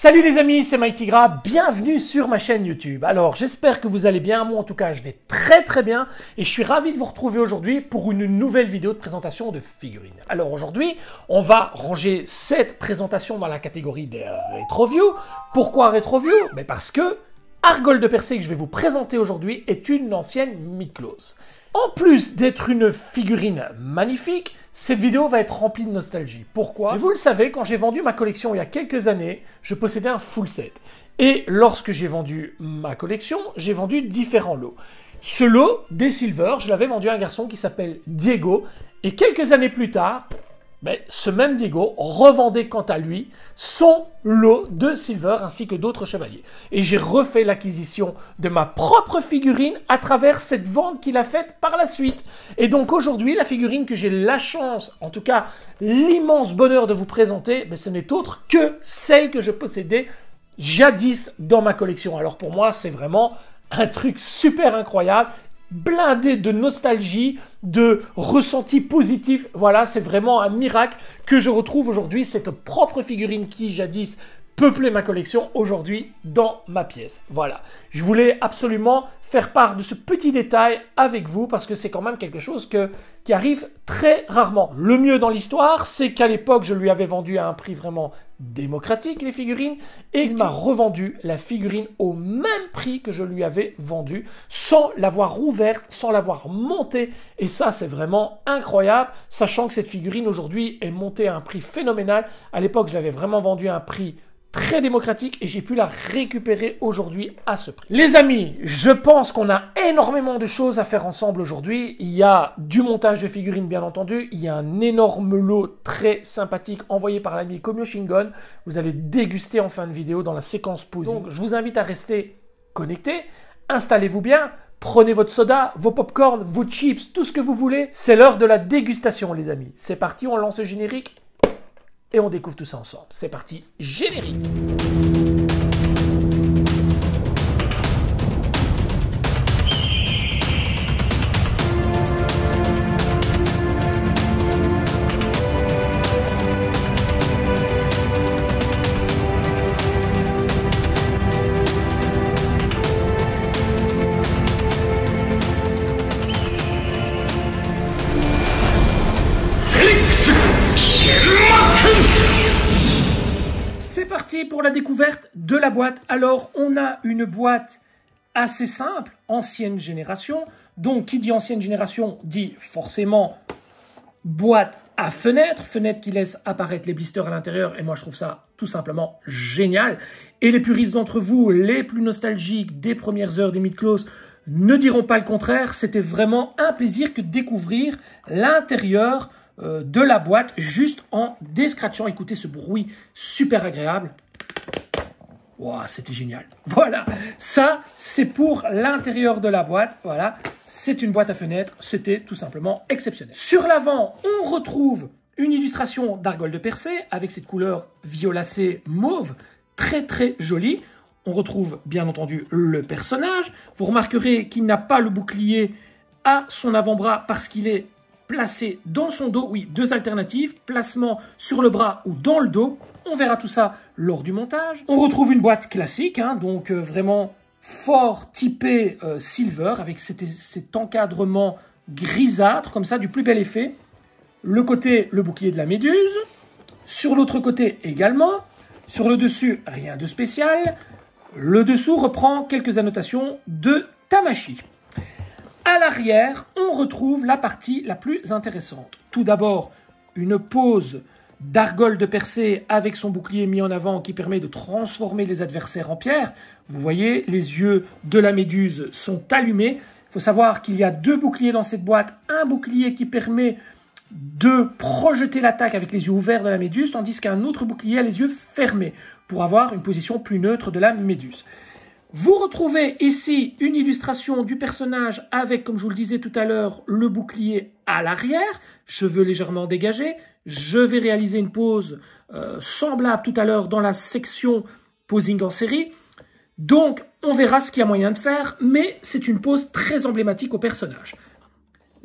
Salut les amis, c'est Mike Tigra, bienvenue sur ma chaîne YouTube. Alors j'espère que vous allez bien, moi en tout cas je vais très bien et je suis ravi de vous retrouver aujourd'hui pour une nouvelle vidéo de présentation de figurines. Alors aujourd'hui, on va ranger cette présentation dans la catégorie des rétro-views. Pourquoi rétro-view? Parce que Argol de Persée que je vais vous présenter aujourd'hui est une ancienne Miklos. En plus d'être une figurine magnifique, cette vidéo va être remplie de nostalgie. Pourquoi? Vous le savez, quand j'ai vendu ma collection il y a quelques années, je possédais un full set. Et lorsque j'ai vendu ma collection, j'ai vendu différents lots. Ce lot, des Silver, je l'avais vendu à un garçon qui s'appelle Diego. Et quelques années plus tard, ce même Diego revendait quant à lui son lot de Silver ainsi que d'autres chevaliers. Et j'ai refait l'acquisition de ma propre figurine à travers cette vente qu'il a faite par la suite. Et donc aujourd'hui, la figurine que j'ai la chance, en tout cas l'immense bonheur de vous présenter, ce n'est autre que celle que je possédais jadis dans ma collection. Alors pour moi, c'est vraiment un truc super incroyable, blindé de nostalgie, de ressenti positif. Voilà, c'est vraiment un miracle que je retrouve aujourd'hui cette propre figurine qui jadis peuplait ma collection aujourd'hui dans ma pièce. Voilà, je voulais absolument faire part de ce petit détail avec vous parce que c'est quand même quelque chose qui arrive très rarement. Le mieux dans l'histoire, c'est qu'à l'époque, je lui avais vendu à un prix vraiment démocratique les figurines et il m'a revendu la figurine au même prix que je lui avais vendu sans l'avoir ouverte, sans l'avoir montée. Et ça, c'est vraiment incroyable, sachant que cette figurine aujourd'hui est montée à un prix phénoménal. À l'époque, je l'avais vraiment vendue à un prix très démocratique et j'ai pu la récupérer aujourd'hui à ce prix. Les amis, je pense qu'on a énormément de choses à faire ensemble aujourd'hui. Il y a du montage de figurines bien entendu, il y a un énorme lot très sympathique envoyé par l'ami Komyo Shingon. Vous allez déguster en fin de vidéo dans la séquence posing. Donc je vous invite à rester connecté, installez-vous bien, prenez votre soda, vos popcorn, vos chips, tout ce que vous voulez. C'est l'heure de la dégustation les amis. C'est parti, on lance le générique. Et on découvre tout ça ensemble. C'est parti, générique. C'est parti pour la découverte de la boîte. Alors, on a une boîte assez simple, ancienne génération. Donc, qui dit ancienne génération dit forcément boîte à fenêtre. Fenêtre qui laisse apparaître les blisters à l'intérieur. Et moi, je trouve ça tout simplement génial. Et les puristes d'entre vous, les plus nostalgiques des premières heures des Miklos, ne diront pas le contraire. C'était vraiment un plaisir que de découvrir l'intérieur de la boîte juste en descratchant. Écoutez ce bruit super agréable. Wow, c'était génial. Voilà, ça c'est pour l'intérieur de la boîte. Voilà, c'est une boîte à fenêtre. C'était tout simplement exceptionnel. Sur l'avant, on retrouve une illustration d'Argol de Persée avec cette couleur violacée mauve très jolie. On retrouve bien entendu le personnage. Vous remarquerez qu'il n'a pas le bouclier à son avant-bras parce qu'il est placé dans son dos. Oui, deux alternatives, placement sur le bras ou dans le dos. On verra tout ça lors du montage. On retrouve une boîte classique, donc vraiment fort typé silver, avec cet encadrement grisâtre, comme ça, du plus bel effet. Le côté, le bouclier de la méduse. Sur l'autre côté également. Sur le dessus, rien de spécial. Le dessous reprend quelques annotations de Tamashii. À l'arrière, on retrouve la partie la plus intéressante. Tout d'abord, une pose d'Argol de Persée avec son bouclier mis en avant qui permet de transformer les adversaires en pierre. Vous voyez, les yeux de la méduse sont allumés. Il faut savoir qu'il y a deux boucliers dans cette boîte. Un bouclier qui permet de projeter l'attaque avec les yeux ouverts de la méduse, tandis qu'un autre bouclier a les yeux fermés pour avoir une position plus neutre de la méduse. Vous retrouvez ici une illustration du personnage avec, comme je vous le disais tout à l'heure, le bouclier à l'arrière, cheveux légèrement dégagés. Je vais réaliser une pose semblable tout à l'heure dans la section posing en série. Donc, on verra ce qu'il y a moyen de faire, mais c'est une pose très emblématique au personnage.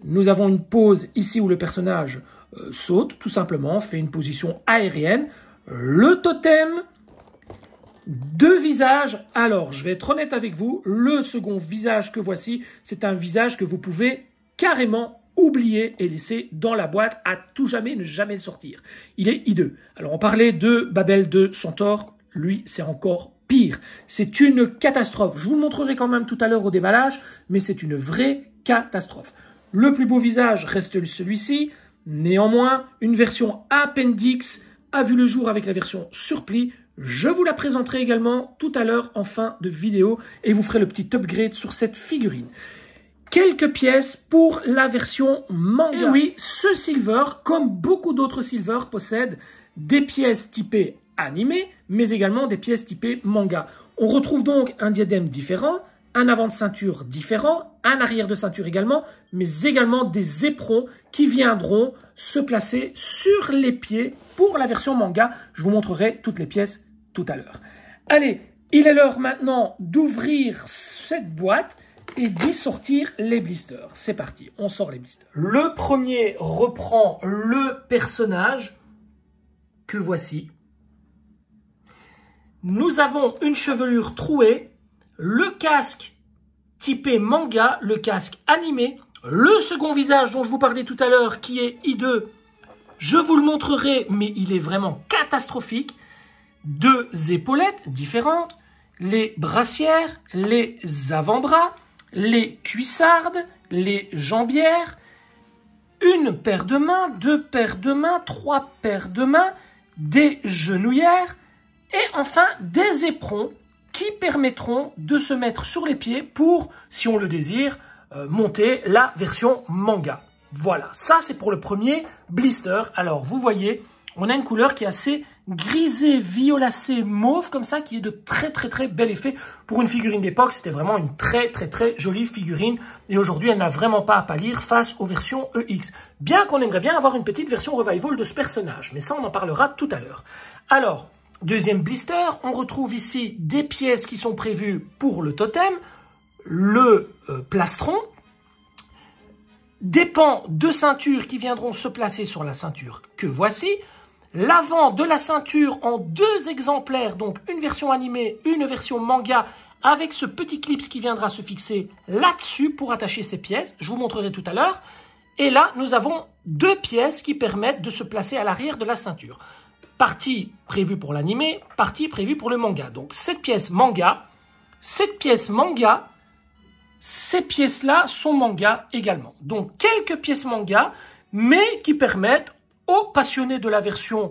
Nous avons une pose ici où le personnage saute, tout simplement, fait une position aérienne. Le totem 2 visages. Alors, je vais être honnête avec vous, le second visage que voici, c'est un visage que vous pouvez carrément oublier et laisser dans la boîte à tout jamais, ne jamais le sortir. Il est hideux. Alors, on parlait de Babel de Centaure, lui, c'est encore pire. C'est une catastrophe. Je vous le montrerai quand même tout à l'heure au déballage, mais c'est une vraie catastrophe. Le plus beau visage reste celui-ci. Néanmoins, une version Appendix a vu le jour avec la version Surplis. Je vous la présenterai également tout à l'heure en fin de vidéo et vous ferez le petit upgrade sur cette figurine. Quelques pièces pour la version manga. Et oui, ce Silver, comme beaucoup d'autres Silver, possède des pièces typées animées, mais également des pièces typées manga. On retrouve donc un diadème différent, un avant de ceinture différent, un arrière de ceinture également, mais également des éperons qui viendront se placer sur les pieds pour la version manga. Je vous montrerai toutes les pièces tout à l'heure. Allez, il est l'heure maintenant d'ouvrir cette boîte et d'y sortir les blisters. C'est parti, on sort les blisters. Le premier reprend le personnage que voici. Nous avons une chevelure trouée, le casque typé manga, le casque animé, le second visage dont je vous parlais tout à l'heure qui est hideux. Je vous le montrerai, mais il est vraiment catastrophique. 2 épaulettes différentes, les brassières, les avant-bras, les cuissardes, les jambières, une paire de mains, 2 paires de mains, 3 paires de mains, des genouillères et enfin des éperons qui permettront de se mettre sur les pieds pour, si on le désire, monter la version manga. Voilà, ça c'est pour le premier blister. Alors vous voyez, on a une couleur qui est assez grisée, violacée, mauve comme ça, qui est de très bel effet. Pour une figurine d'époque, c'était vraiment une très jolie figurine. Et aujourd'hui, elle n'a vraiment pas à pâlir face aux versions EX. Bien qu'on aimerait bien avoir une petite version revival de ce personnage. Mais ça, on en parlera tout à l'heure. Alors, deuxième blister, on retrouve ici des pièces qui sont prévues pour le totem, le plastron, des pans de ceinture qui viendront se placer sur la ceinture que voici, l'avant de la ceinture en 2 exemplaires, donc une version animée, une version manga, avec ce petit clip qui viendra se fixer là-dessus pour attacher ces pièces. Je vous montrerai tout à l'heure. Et là, nous avons 2 pièces qui permettent de se placer à l'arrière de la ceinture. Partie prévue pour l'animé, partie prévue pour le manga. Donc cette pièce manga, ces pièces-là sont manga également. Donc quelques pièces manga, mais qui permettent aux passionnés de la version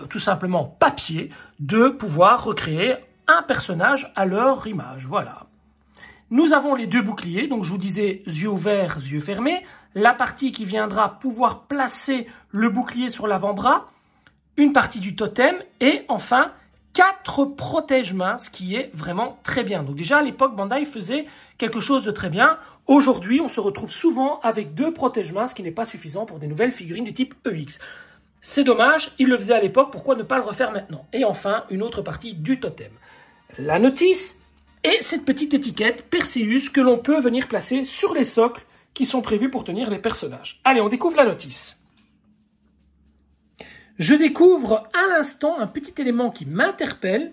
tout simplement papier de pouvoir recréer un personnage à leur image. Voilà. Nous avons les 2 boucliers, donc je vous disais yeux ouverts, yeux fermés. La partie qui viendra pouvoir placer le bouclier sur l'avant-bras, une partie du totem et enfin 4 protège-mains, ce qui est vraiment très bien. Donc déjà à l'époque, Bandai faisait quelque chose de très bien. Aujourd'hui, on se retrouve souvent avec 2 protège-mains, ce qui n'est pas suffisant pour des nouvelles figurines du type EX. C'est dommage, il le faisait à l'époque, pourquoi ne pas le refaire maintenant? Et enfin, une autre partie du totem. La notice et cette petite étiquette Perseus que l'on peut venir placer sur les socles qui sont prévus pour tenir les personnages. Allez, on découvre la notice. Je découvre à l'instant un petit élément qui m'interpelle,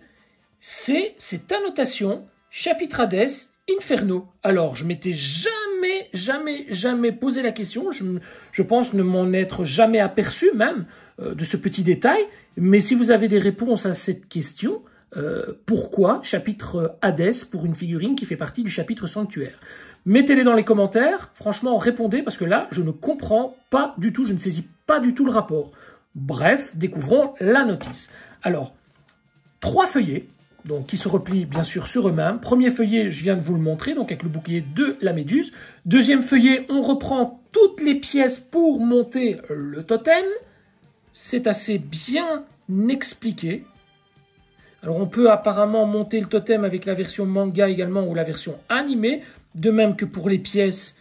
c'est cette annotation chapitre Hades Inferno. Alors, je m'étais jamais posé la question, je pense ne m'en être jamais aperçu même de ce petit détail, mais si vous avez des réponses à cette question, pourquoi chapitre Hades pour une figurine qui fait partie du chapitre Sanctuaire? Mettez-les dans les commentaires, franchement répondez parce que là, je ne comprends pas du tout, je ne saisis pas du tout le rapport. Bref, découvrons la notice. Alors, 3 feuillets, donc qui se replient bien sûr sur eux-mêmes. Premier feuillet, je viens de vous le montrer, donc avec le bouclier de la méduse. Deuxième feuillet, on reprend toutes les pièces pour monter le totem. C'est assez bien expliqué. Alors, on peut apparemment monter le totem avec la version manga également ou la version animée, de même que pour les pièces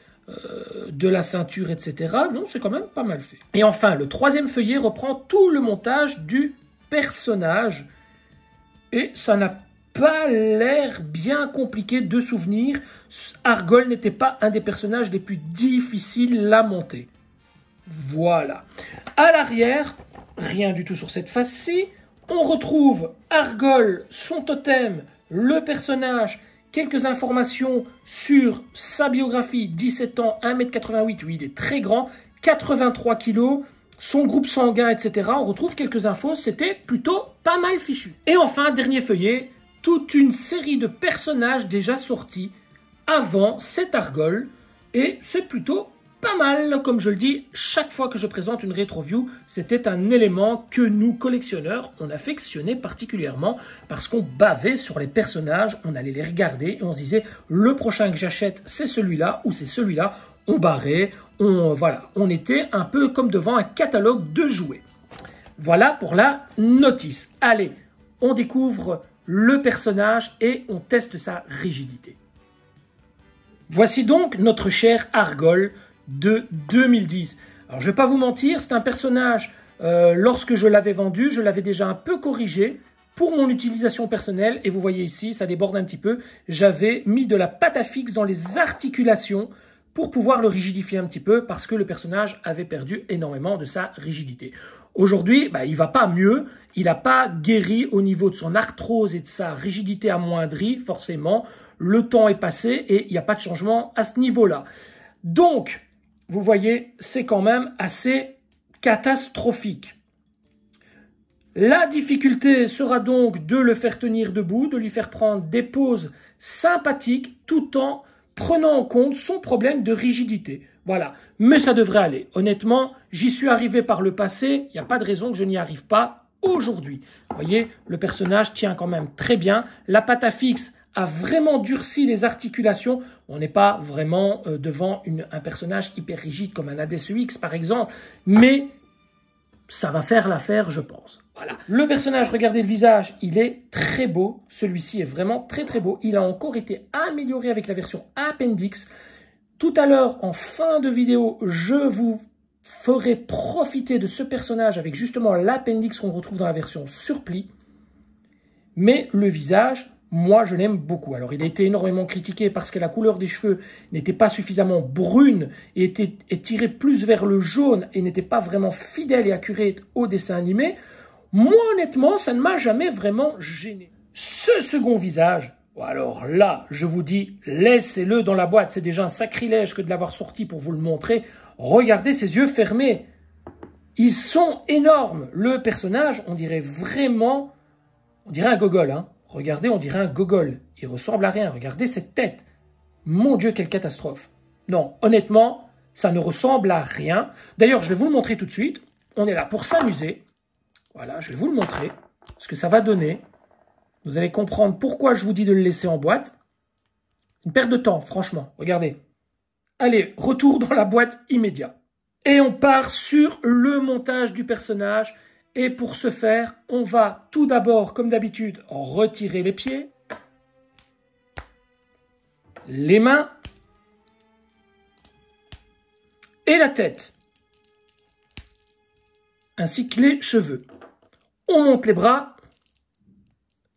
de la ceinture, etc. Non, c'est quand même pas mal fait. Et enfin, le 3e feuillet reprend tout le montage du personnage. Et ça n'a pas l'air bien compliqué de souvenir. Argol n'était pas un des personnages les plus difficiles à monter. Voilà. À l'arrière, rien du tout sur cette face-ci. On retrouve Argol, son totem, le personnage, quelques informations sur sa biographie, 17 ans, 1,88 m, oui, il est très grand, 83 kg, son groupe sanguin, etc. On retrouve quelques infos, c'était plutôt pas mal fichu. Et enfin, dernier feuillet, toute une série de personnages déjà sortis avant cet Argol, et c'est plutôt pas mal. Comme je le dis, chaque fois que je présente une rétro-view, c'était un élément que nous, collectionneurs, on affectionnait particulièrement parce qu'on bavait sur les personnages, on allait les regarder et on se disait, le prochain que j'achète, c'est celui-là ou c'est celui-là. On barrait, voilà, on était un peu comme devant un catalogue de jouets. Voilà pour la notice. Allez, on découvre le personnage et on teste sa rigidité. Voici donc notre cher Argol de 2010. Alors je ne vais pas vous mentir, c'est un personnage, lorsque je l'avais vendu, je l'avais déjà un peu corrigé pour mon utilisation personnelle. Et vous voyez ici, ça déborde un petit peu. J'avais mis de la pâte à fixe dans les articulations pour pouvoir le rigidifier un petit peu parce que le personnage avait perdu énormément de sa rigidité. Aujourd'hui, il va pas mieux, il n'a pas guéri au niveau de son arthrose et de sa rigidité amoindrie, forcément. Le temps est passé et il n'y a pas de changement à ce niveau-là. Donc, vous voyez, c'est quand même assez catastrophique. La difficulté sera donc de le faire tenir debout, de lui faire prendre des pauses sympathiques tout en prenant en compte son problème de rigidité. Voilà, mais ça devrait aller. Honnêtement, j'y suis arrivé par le passé, il n'y a pas de raison que je n'y arrive pas aujourd'hui. Vous voyez, le personnage tient quand même très bien. La pâte à fixe a vraiment durci les articulations. On n'est pas vraiment devant un personnage hyper rigide comme un ADSEX par exemple, mais ça va faire l'affaire, je pense. Voilà. Le personnage, regardez le visage, il est très beau. Celui-ci est vraiment très très beau. Il a encore été amélioré avec la version Appendix. Tout à l'heure, en fin de vidéo, je vous ferai profiter de ce personnage avec justement l'Appendix qu'on retrouve dans la version Surplis. Mais le visage, moi, je l'aime beaucoup. Alors, il a été énormément critiqué parce que la couleur des cheveux n'était pas suffisamment brune et était tirée plus vers le jaune et n'était pas vraiment fidèle et accurate au dessin animé. Moi, honnêtement, ça ne m'a jamais vraiment gêné. Ce second visage, alors là, je vous dis, laissez-le dans la boîte. C'est déjà un sacrilège que de l'avoir sorti pour vous le montrer. Regardez ses yeux fermés. Ils sont énormes. Le personnage, on dirait vraiment... On dirait un gogol, hein. Regardez, on dirait un gogol. Il ressemble à rien. Regardez cette tête. Mon Dieu, quelle catastrophe. Non, honnêtement, ça ne ressemble à rien. D'ailleurs, je vais vous le montrer tout de suite. On est là pour s'amuser. Voilà, je vais vous le montrer. Ce que ça va donner. Vous allez comprendre pourquoi je vous dis de le laisser en boîte. C'est une perte de temps, franchement. Regardez. Allez, retour dans la boîte immédiat. Et on part sur le montage du personnage. Et pour ce faire, on va tout d'abord, comme d'habitude, retirer les pieds, les mains et la tête, ainsi que les cheveux. On monte les bras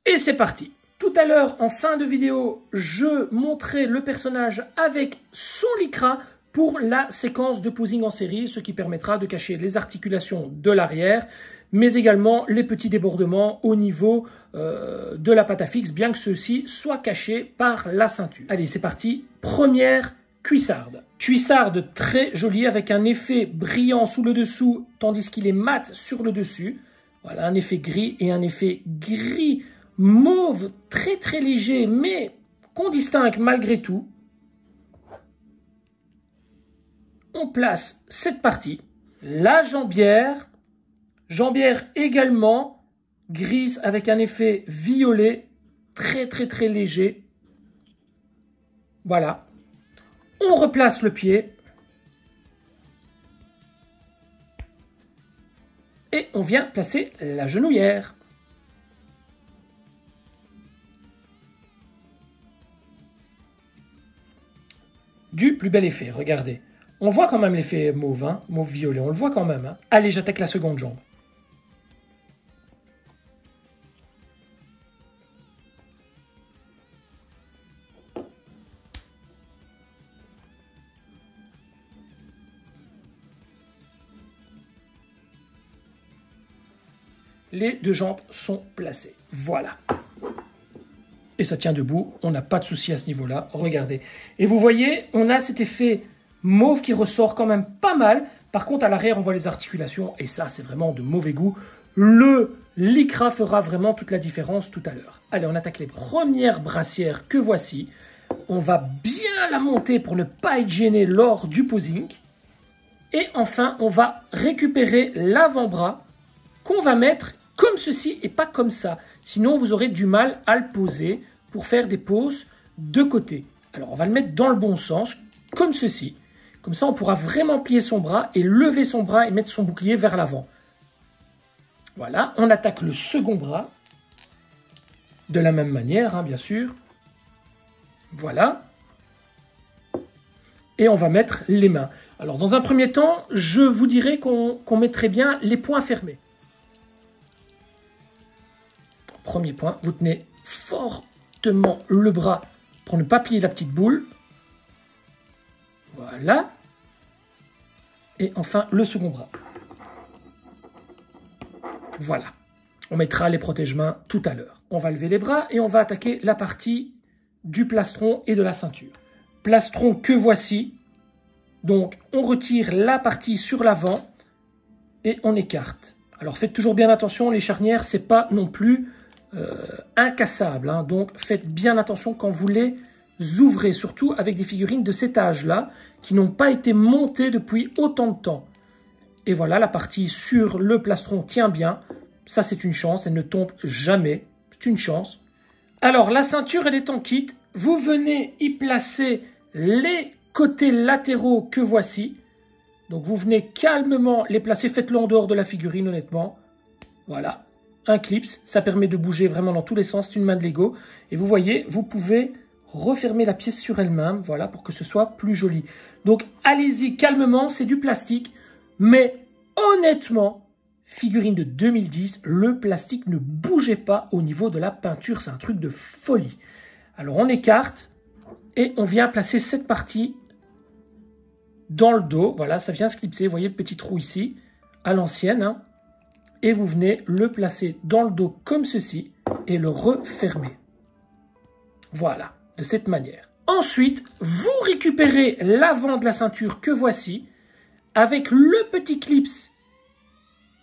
et c'est parti. Tout à l'heure, en fin de vidéo, je montrais le personnage avec son lycra pour la séquence de posing en série, ce qui permettra de cacher les articulations de l'arrière, mais également les petits débordements au niveau de la pâte à fixe, bien que ceux-ci soient cachés par la ceinture. Allez, c'est parti. Première cuissarde. Cuissarde très jolie avec un effet brillant sous le dessous, tandis qu'il est mat sur le dessus. Voilà, un effet gris et un effet gris mauve très très léger, mais qu'on distingue malgré tout. On place cette partie. La jambière également grise avec un effet violet très très très léger. Voilà. On replace le pied. Et on vient placer la genouillère. Du plus bel effet, regardez. On voit quand même l'effet mauve, hein, mauve-violet, on le voit quand même. Hein. Allez, j'attaque la seconde jambe. les deux jambes sont placées. Voilà. Et ça tient debout, on n'a pas de souci à ce niveau-là, regardez. Et vous voyez, on a cet effet mauve qui ressort quand même pas mal. Par contre, à l'arrière, on voit les articulations, et ça, c'est vraiment de mauvais goût. Le Lycra fera vraiment toute la différence tout à l'heure. Allez, on attaque les premières brassières que voici. On va bien la monter pour ne pas être gêné lors du posing. Et enfin, on va récupérer l'avant-bras qu'on va mettre comme ceci et pas comme ça. Sinon, vous aurez du mal à le poser pour faire des poses de côté. Alors, on va le mettre dans le bon sens, comme ceci. Comme ça, on pourra vraiment plier son bras et lever son bras et mettre son bouclier vers l'avant. Voilà, on attaque le second bras. De la même manière, hein, bien sûr. Voilà. Et on va mettre les mains. Alors, dans un premier temps, je vous dirais qu'on mettrait bien les poings fermés. Premier point, vous tenez fortement le bras pour ne pas plier la petite boule. Voilà. Et enfin, le second bras. Voilà. On mettra les protège-mains tout à l'heure. On va lever les bras et on va attaquer la partie du plastron et de la ceinture. Plastron que voici. Donc, on retire la partie sur l'avant et on écarte. Alors, faites toujours bien attention, les charnières, c'est pas non plus incassable. Hein. Donc, faites bien attention quand vous les ouvrez, surtout avec des figurines de cet âge-là, qui n'ont pas été montées depuis autant de temps. Et voilà, la partie sur le plastron tient bien. Ça, c'est une chance, elle ne tombe jamais. C'est une chance. Alors, la ceinture, elle est en kit. Vous venez y placer les côtés latéraux que voici. Donc, vous venez calmement les placer. Faites-le en dehors de la figurine, honnêtement. Voilà. Un clips, ça permet de bouger vraiment dans tous les sens. C'est une main de Lego. Et vous voyez, vous pouvez refermer la pièce sur elle-même. Voilà, pour que ce soit plus joli. Donc, allez-y calmement. C'est du plastique. Mais honnêtement, figurine de 2010, le plastique ne bougeait pas au niveau de la peinture. C'est un truc de folie. Alors, on écarte et on vient placer cette partie dans le dos. Voilà, ça vient se clipser. Vous voyez le petit trou ici, à l'ancienne. Hein. Et vous venez le placer dans le dos comme ceci et le refermer. Voilà, de cette manière. Ensuite, vous récupérez l'avant de la ceinture que voici avec le petit clips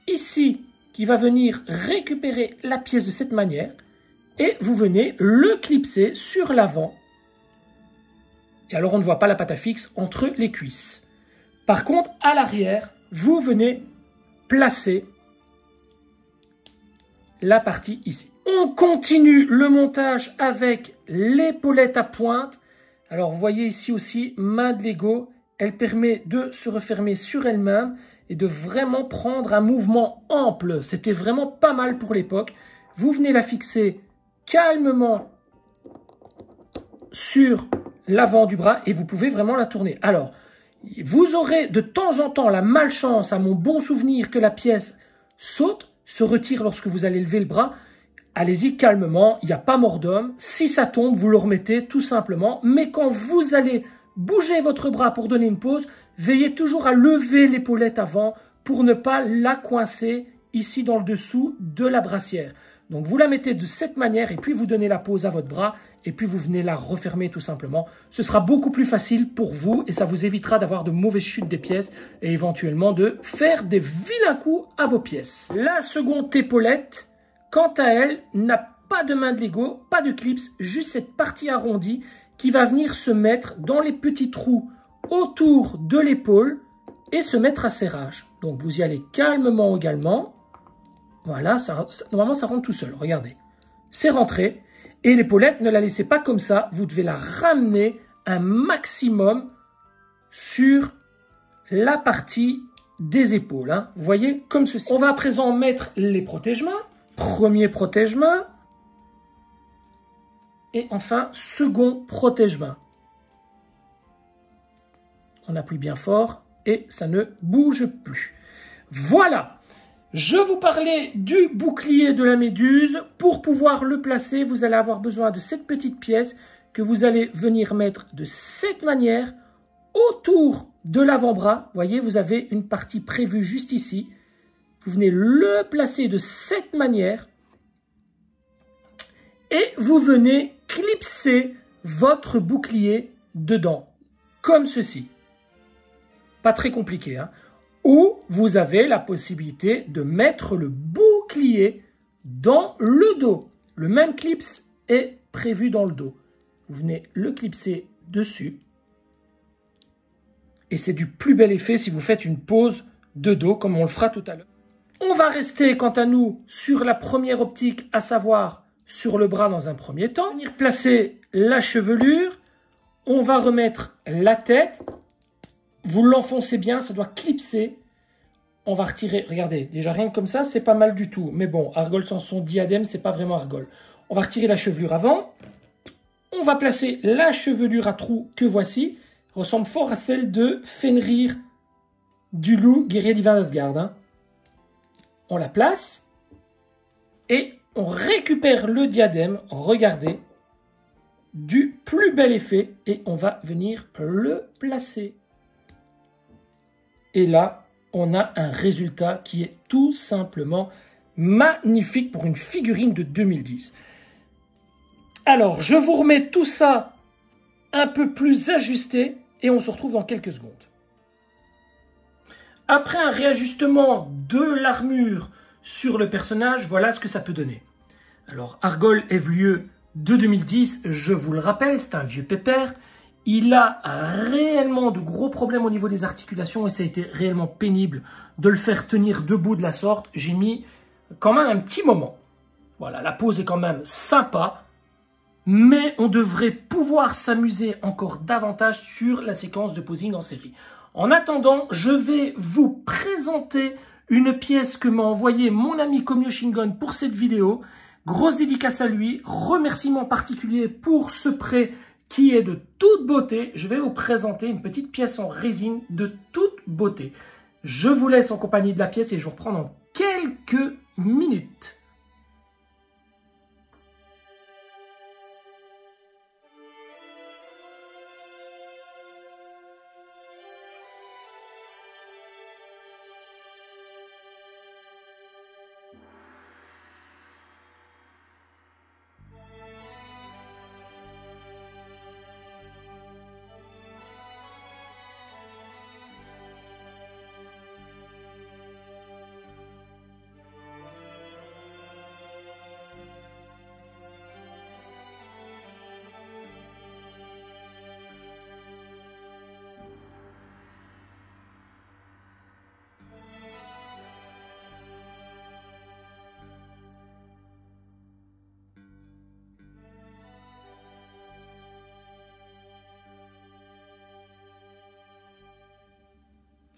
ici qui va venir récupérer la pièce de cette manière et vous venez le clipser sur l'avant. Et alors, on ne voit pas la pâte à fixe entre les cuisses. Par contre, à l'arrière, vous venez placer la partie ici. On continue le montage avec l'épaulette à pointe. Alors, vous voyez ici aussi, main de Lego. Elle permet de se refermer sur elle-même et de vraiment prendre un mouvement ample. C'était vraiment pas mal pour l'époque. Vous venez la fixer calmement sur l'avant du bras et vous pouvez vraiment la tourner. Alors, vous aurez de temps en temps la malchance, à mon bon souvenir, que la pièce saute, se retire lorsque vous allez lever le bras. Allez-y calmement, il n'y a pas mort d'homme. Si ça tombe, vous le remettez tout simplement. Mais quand vous allez bouger votre bras pour donner une pause, veillez toujours à lever l'épaulette avant pour ne pas la coincer ici dans le dessous de la brassière. Donc vous la mettez de cette manière et puis vous donnez la pause à votre bras et puis vous venez la refermer tout simplement. Ce sera beaucoup plus facile pour vous et ça vous évitera d'avoir de mauvaises chutes des pièces et éventuellement de faire des vilains coups à vos pièces. La seconde épaulette, quant à elle, n'a pas de main de Lego, pas de clips, juste cette partie arrondie qui va venir se mettre dans les petits trous autour de l'épaule et se mettre à serrage. Donc vous y allez calmement également. Voilà, normalement ça rentre tout seul, regardez. C'est rentré. Et l'épaulette, ne la laissez pas comme ça. Vous devez la ramener un maximum sur la partie des épaules. Hein. Vous voyez, comme ceci. On va à présent mettre les protège-mains. Premier protège-main. Et enfin, second protège-main. On appuie bien fort et ça ne bouge plus. Voilà. Je vous parlais du bouclier de la méduse. Pour pouvoir le placer, vous allez avoir besoin de cette petite pièce que vous allez venir mettre de cette manière autour de l'avant-bras. Vous voyez, vous avez une partie prévue juste ici. vous venez le placer de cette manière et vous venez clipser votre bouclier dedans, comme ceci. Pas très compliqué, hein? Ou vous avez la possibilité de mettre le bouclier dans le dos. Le même clips est prévu dans le dos. Vous venez le clipser dessus. Et c'est du plus bel effet si vous faites une pose de dos, comme on le fera tout à l'heure. On va rester, quant à nous, sur la première optique, à savoir sur le bras dans un premier temps. Venir placer la chevelure. On va remettre la tête. Vous l'enfoncez bien, ça doit clipser. On va retirer, regardez, déjà rien que comme ça, c'est pas mal du tout. Mais bon, Argol sans son diadème, c'est pas vraiment Argol. On va retirer la chevelure avant. On va placer la chevelure à trous que voici. Ressemble fort à celle de Fenrir du loup guerrier divin d'Asgard. Hein. On la place. Et on récupère le diadème, regardez, du plus bel effet. Et on va venir le placer. Et là, on a un résultat qui est tout simplement magnifique pour une figurine de 2010. Alors, je vous remets tout ça un peu plus ajusté et on se retrouve dans quelques secondes. Après un réajustement de l'armure sur le personnage, voilà ce que ça peut donner. Alors, Argol est vieux de 2010, je vous le rappelle, c'est un vieux pépère. Il a réellement de gros problèmes au niveau des articulations et ça a été réellement pénible de le faire tenir debout de la sorte. J'ai mis quand même un petit moment. Voilà, la pose est quand même sympa, mais on devrait pouvoir s'amuser encore davantage sur la séquence de posing en série. En attendant, je vais vous présenter une pièce que m'a envoyée mon ami Komyo Shingon pour cette vidéo. Grosse dédicace à lui, remerciement particulier pour ce prêt qui est de toute beauté. Je vais vous présenter une petite pièce en résine de toute beauté. Je vous laisse en compagnie de la pièce et je vous reprends dans quelques minutes.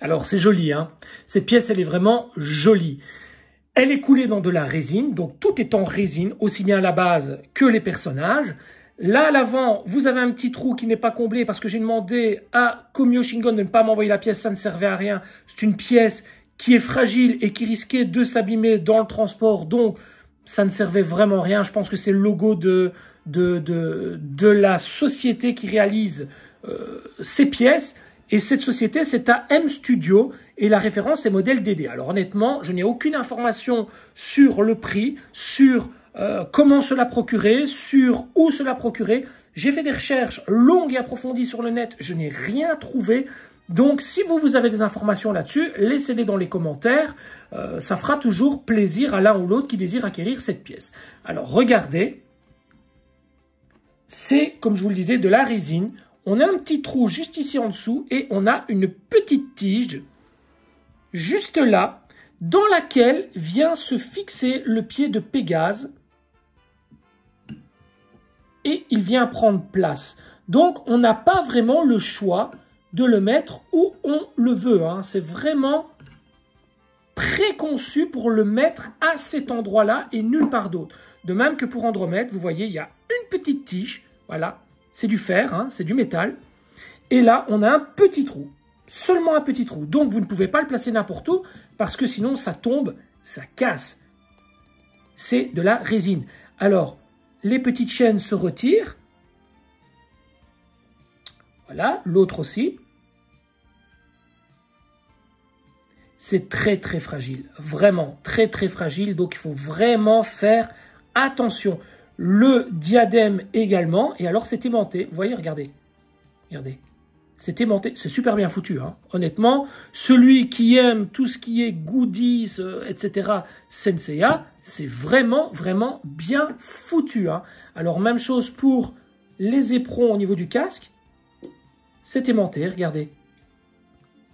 Alors c'est joli, hein. Cette pièce, elle est vraiment jolie. Elle est coulée dans de la résine, donc tout est en résine, aussi bien à la base que les personnages. Là, à l'avant, vous avez un petit trou qui n'est pas comblé parce que j'ai demandé à Komyo Shingon de ne pas m'envoyer la pièce, ça ne servait à rien. C'est une pièce qui est fragile et qui risquait de s'abîmer dans le transport, donc ça ne servait vraiment à rien. Je pense que c'est le logo de la société qui réalise ces pièces. Et cette société, c'est AM Studio et la référence est Modèle DD. Alors honnêtement, je n'ai aucune information sur le prix, sur comment se la procurer, sur où se la procurer. J'ai fait des recherches longues et approfondies sur le net, je n'ai rien trouvé. Donc si vous avez des informations là-dessus, laissez-les dans les commentaires. Ça fera toujours plaisir à l'un ou l'autre qui désire acquérir cette pièce. Alors regardez, c'est, comme je vous le disais, de la résine. On a un petit trou juste ici en dessous et on a une petite tige juste là dans laquelle vient se fixer le pied de Pégase et il vient prendre place. Donc on n'a pas vraiment le choix de le mettre où on le veut. Hein. C'est vraiment préconçu pour le mettre à cet endroit-là et nulle part d'autre. De même que pour Andromède, vous voyez, il y a une petite tige, voilà. C'est du fer, hein, c'est du métal. Et là, on a un petit trou. Seulement un petit trou. Donc, vous ne pouvez pas le placer n'importe où parce que sinon, ça tombe, ça casse. C'est de la résine. Alors, les petites chaînes se retirent. Voilà, l'autre aussi. c'est très très fragile, vraiment très très fragile, donc il faut vraiment faire attention. Le diadème également, et alors c'est aimanté, vous voyez, regardez, regardez, c'est aimanté, c'est super bien foutu, hein. Honnêtement, celui qui aime tout ce qui est goodies, etc., Senseiya, c'est vraiment vraiment bien foutu, hein. Alors même chose pour les éperons au niveau du casque, c'est aimanté, regardez,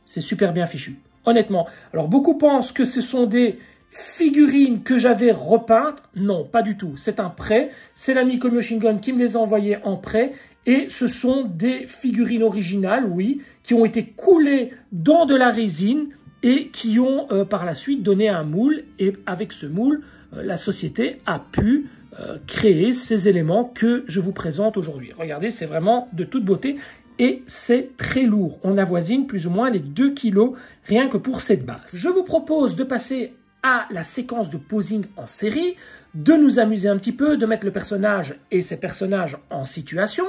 c'est super bien fichu. Honnêtement, alors beaucoup pensent que ce sont des figurines que j'avais repeintes. Non, pas du tout. C'est un prêt. C'est l'ami Komyo Shingon qui me les a envoyées en prêt. Et ce sont des figurines originales, oui, qui ont été coulées dans de la résine et qui ont par la suite donné un moule. Et avec ce moule, la société a pu créer ces éléments que je vous présente aujourd'hui. Regardez, c'est vraiment de toute beauté. Et c'est très lourd. On avoisine plus ou moins les 2 kilos rien que pour cette base. Je vous propose de passer à la séquence de posing en série, de nous amuser un petit peu, de mettre le personnage et ses personnages en situation.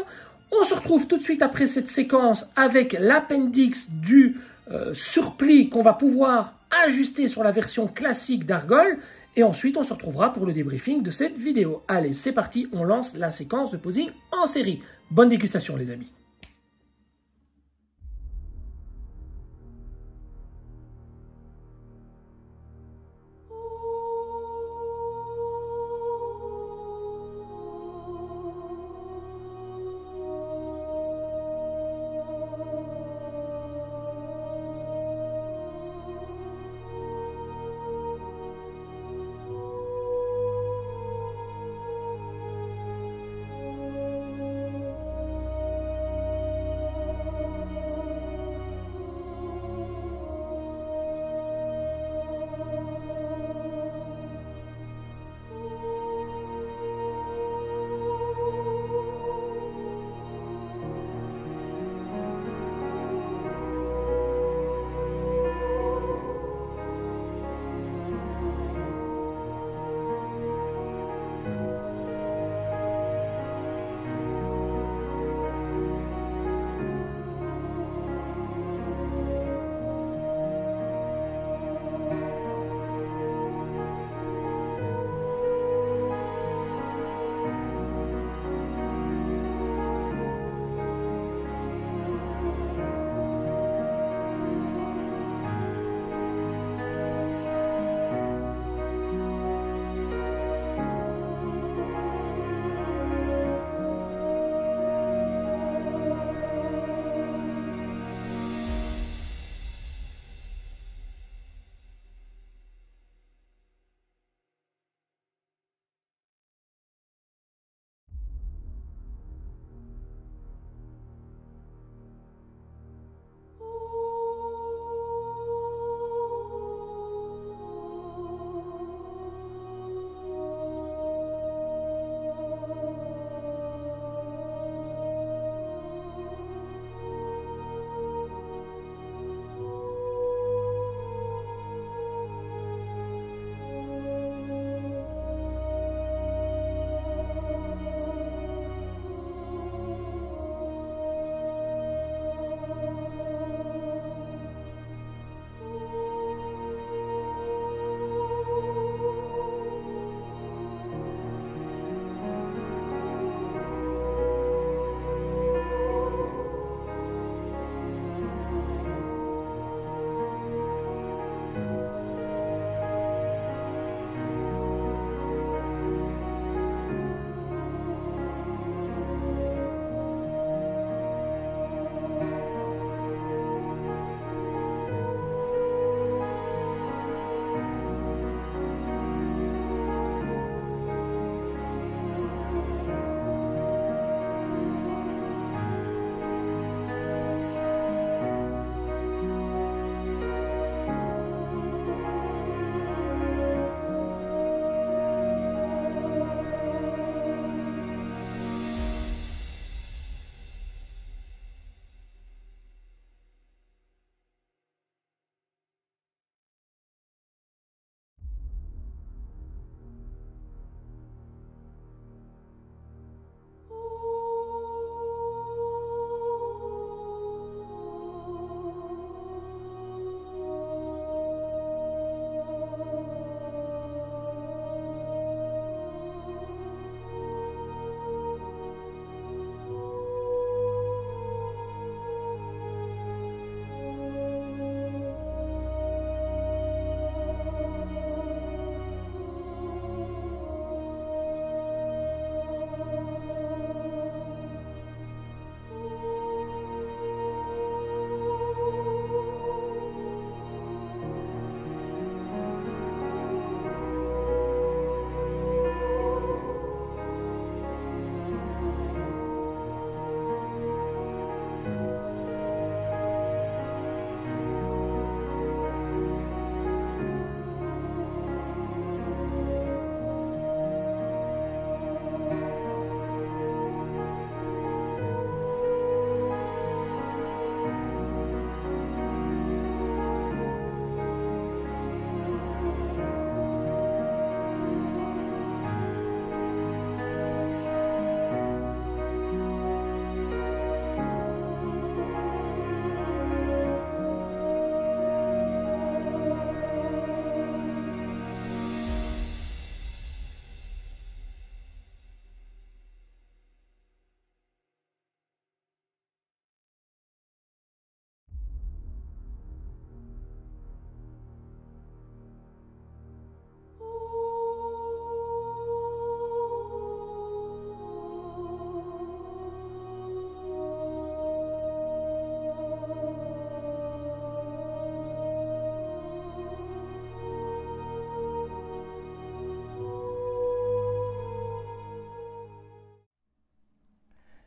On se retrouve tout de suite après cette séquence avec l'appendix du surplis qu'on va pouvoir ajuster sur la version classique d'Argol. Et ensuite, on se retrouvera pour le débriefing de cette vidéo. Allez, c'est parti, on lance la séquence de posing en série. Bonne dégustation les amis.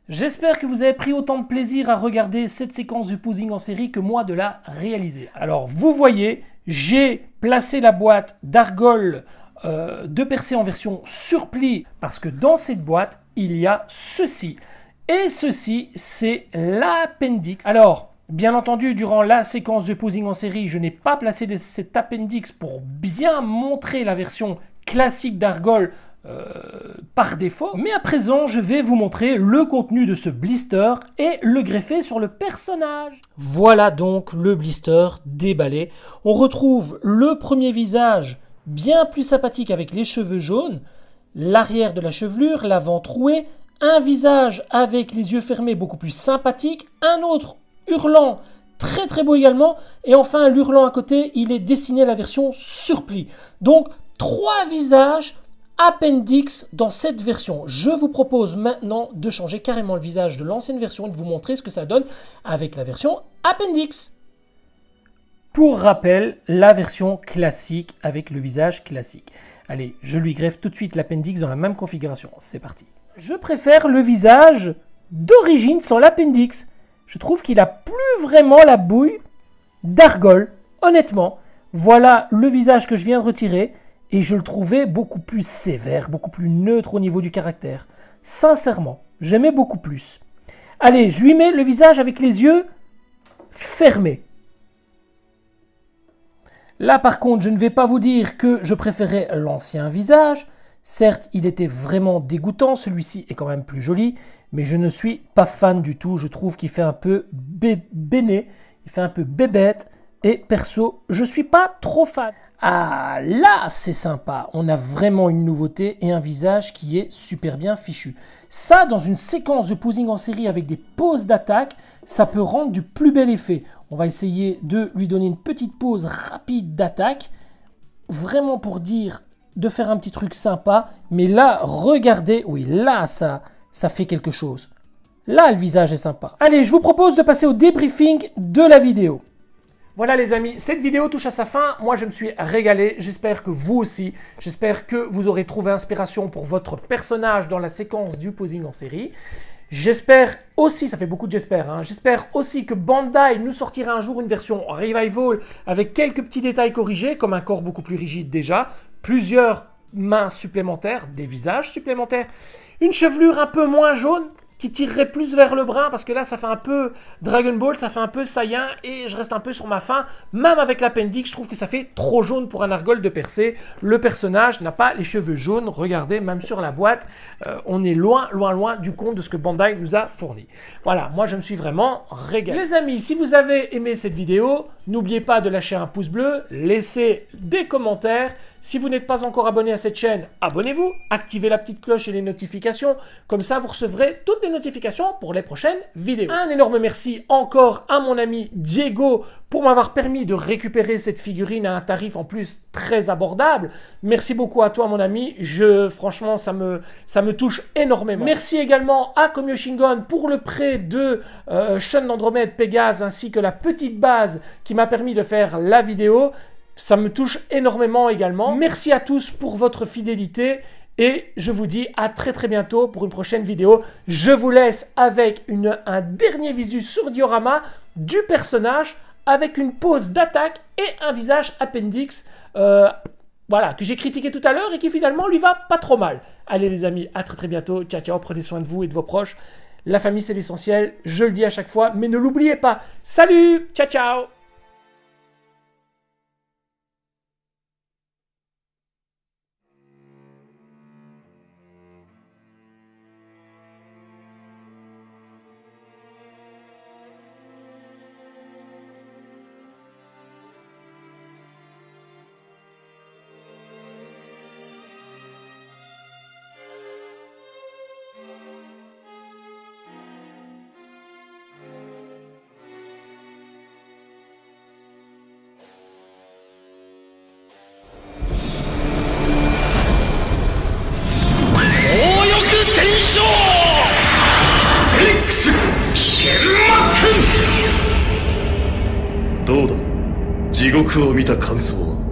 J'espère que vous avez pris autant de plaisir à regarder cette séquence du posing en série que moi de la réaliser. Alors vous voyez, j'ai placé la boîte d'Argol de percée en version surpli parce que dans cette boîte, il y a ceci. Et ceci, c'est l'appendix. Alors, bien entendu, durant la séquence de posing en série, je n'ai pas placé cet appendix pour bien montrer la version classique d'Argol par défaut. Mais à présent, je vais vous montrer le contenu de ce blister et le greffer sur le personnage. Voilà donc le blister déballé. On retrouve le premier visage bien plus sympathique avec les cheveux jaunes, l'arrière de la chevelure, l'avant troué, un visage avec les yeux fermés beaucoup plus sympathique, un autre hurlant très très beau également, et enfin l'hurlant à côté, il est destiné à la version surpli. Donc 3 visages appendix dans cette version. Je vous propose maintenant de changer carrément le visage de l'ancienne version et de vous montrer ce que ça donne avec la version appendix. Pour rappel, la version classique avec le visage classique. Allez, je lui greffe tout de suite l'appendix dans la même configuration. C'est parti. Je préfère le visage d'origine sans l'appendix. Je trouve qu'il a plus vraiment la bouille d'Argol, honnêtement. Voilà le visage que je viens de retirer. Et je le trouvais beaucoup plus sévère, beaucoup plus neutre au niveau du caractère. Sincèrement, j'aimais beaucoup plus. Allez, je lui mets le visage avec les yeux fermés. Là, par contre, je ne vais pas vous dire que je préférais l'ancien visage. Certes, il était vraiment dégoûtant, celui-ci est quand même plus joli, mais je ne suis pas fan du tout. Je trouve qu'il fait un peu béné, il fait un peu bébête, et perso, je ne suis pas trop fan. Ah là, c'est sympa, on a vraiment une nouveauté et un visage qui est super bien fichu. Ça, dans une séquence de posing en série avec des poses d'attaque, ça peut rendre du plus bel effet. On va essayer de lui donner une petite pause rapide d'attaque, vraiment pour dire de faire un petit truc sympa. Mais là, regardez, oui, là, ça fait quelque chose. Là, le visage est sympa. Allez, je vous propose de passer au débriefing de la vidéo. Voilà les amis, cette vidéo touche à sa fin. Moi, je me suis régalé. J'espère que vous aussi. J'espère que vous aurez trouvé inspiration pour votre personnage dans la séquence du posing en série. J'espère aussi, ça fait beaucoup de j'espère, hein, j'espère aussi que Bandai nous sortira un jour une version Revival avec quelques petits détails corrigés, comme un corps beaucoup plus rigide déjà, plusieurs mains supplémentaires, des visages supplémentaires, une chevelure un peu moins jaune, qui tirerait plus vers le brun, parce que là, ça fait un peu Dragon Ball, ça fait un peu Saiyan, et je reste un peu sur ma faim. Même avec l'appendix, je trouve que ça fait trop jaune pour un Argol de percée. Le personnage n'a pas les cheveux jaunes. Regardez, même sur la boîte, on est loin, loin, loin du compte de ce que Bandai nous a fourni. Voilà, moi, je me suis vraiment régalé. Les amis, si vous avez aimé cette vidéo, n'oubliez pas de lâcher un pouce bleu, laissez des commentaires. Si vous n'êtes pas encore abonné à cette chaîne, abonnez-vous, activez la petite cloche et les notifications. Comme ça, vous recevrez toutes les notifications pour les prochaines vidéos. Un énorme merci encore à mon ami Diego pour m'avoir permis de récupérer cette figurine à un tarif en plus très abordable. Merci beaucoup à toi mon ami, franchement ça me touche énormément. Merci également à Komyo Shingon pour le prêt de Shun Andromède Pégase ainsi que la petite base qui m'a permis de faire la vidéo. Ça me touche énormément également. Merci à tous pour votre fidélité et je vous dis à très très bientôt pour une prochaine vidéo. Je vous laisse avec un dernier visu sur diorama du personnage avec une pose d'attaque et un visage appendix voilà, que j'ai critiqué tout à l'heure et qui finalement lui va pas trop mal. Allez les amis, à très très bientôt. Ciao ciao, prenez soin de vous et de vos proches. La famille c'est l'essentiel, je le dis à chaque fois, mais ne l'oubliez pas. Salut, ciao ciao.どうだ、地獄を見た感想は。